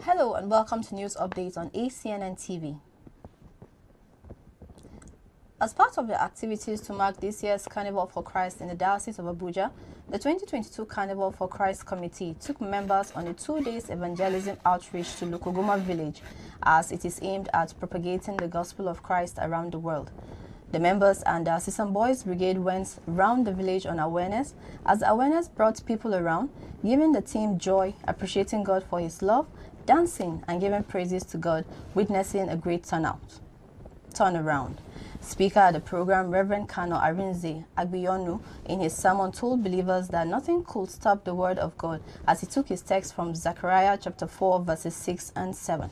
Hello and welcome to news updates on Acnn TV. As part of the activities to mark this year's Carnival for Christ in the Diocese of Abuja, the 2022 Carnival for Christ Committee took members on a 2-day evangelism outreach to Lukogoma village as it is aimed at propagating the gospel of Christ around the world. The members and the Assistant Boys Brigade went round the village on awareness, as the awareness brought people around, giving the team joy, appreciating God for His love, dancing and giving praises to God, witnessing a great turnaround. Speaker at the program, Reverend Kano Arinze Agbiyonu, in his sermon told believers that nothing could stop the word of God, as he took his text from Zechariah chapter 4 verses 6 and 7.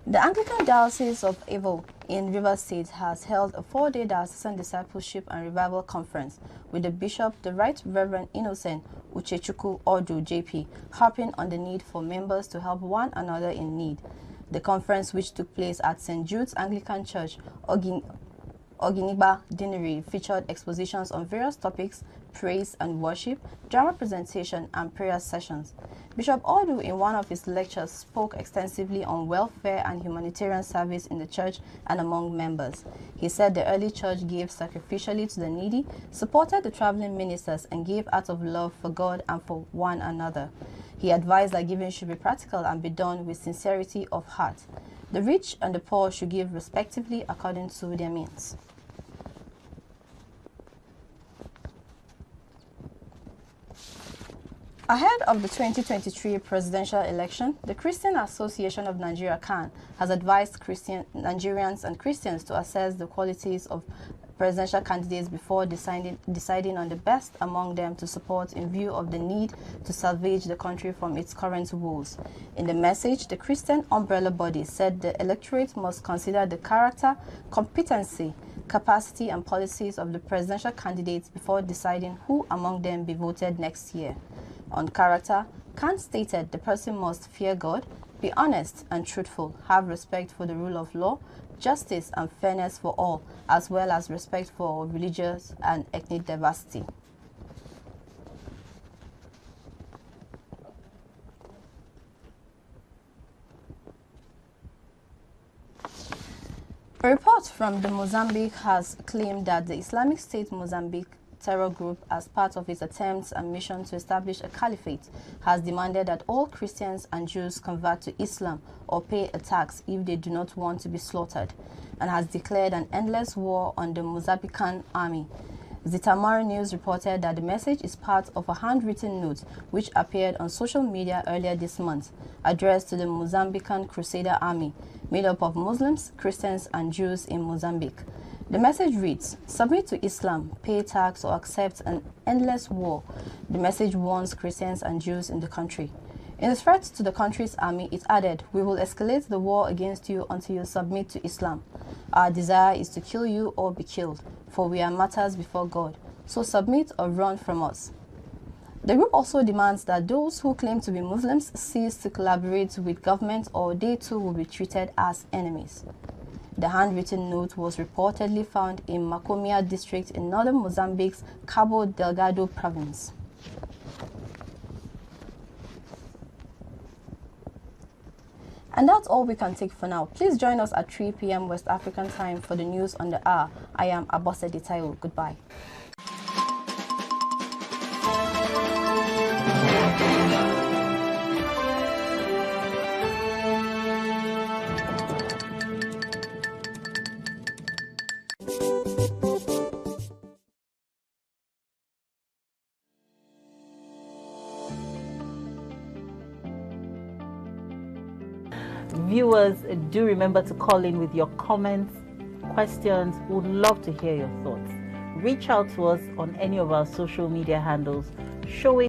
The Anglican Diocese of Evo in Rivers State has held a 4-day diocesan discipleship and revival conference with the Bishop, the Right Reverend Innocent Uchechukwu Odu JP, harping on the need for members to help one another in need. The conference, which took place at St. Jude's Anglican Church, Oginigba Dinery, featured expositions on various topics, praise and worship, drama presentation, and prayer sessions. Bishop Odu, in one of his lectures, spoke extensively on welfare and humanitarian service in the church and among members. He said the early church gave sacrificially to the needy, supported the traveling ministers, and gave out of love for God and for one another. He advised that giving should be practical and be done with sincerity of heart. The rich and the poor should give respectively according to their means. Ahead of the 2023 presidential election, the Christian Association of Nigeria (Acnn) has advised Nigerians and Christians to assess the qualities of presidential candidates before deciding on the best among them to support in view of the need to salvage the country from its current woes. In the message, the Christian umbrella body said the electorate must consider the character, competency, capacity and policies of the presidential candidates before deciding who among them be voted next year. On character, Kant stated the person must fear God, be honest and truthful, have respect for the rule of law, justice and fairness for all, as well as respect for religious and ethnic diversity. A report from the Mozambique has claimed that the Islamic State Mozambique terror group, as part of its attempts and mission to establish a caliphate, has demanded that all Christians and Jews convert to Islam or pay a tax if they do not want to be slaughtered, and has declared an endless war on the Mozambican army. Zitamar News reported that the message is part of a handwritten note which appeared on social media earlier this month, addressed to the Mozambican Crusader Army, made up of Muslims, Christians and Jews in Mozambique. The message reads, "Submit to Islam, pay tax or accept an endless war." The message warns Christians and Jews in the country. In the threat to the country's army, it added, "We will escalate the war against you until you submit to Islam. Our desire is to kill you or be killed, for we are martyrs before God. So submit or run from us." The group also demands that those who claim to be Muslims cease to collaborate with government, or they too will be treated as enemies. The handwritten note was reportedly found in Macomia district in northern Mozambique's Cabo Delgado province. And that's all we can take for now. Please join us at 3 p.m. West African time for the news on the hour. I am Abose Detayo. Goodbye. Viewers, do remember to call in with your comments, questions. We would love to hear your thoughts. Reach out to us on any of our social media handles, showing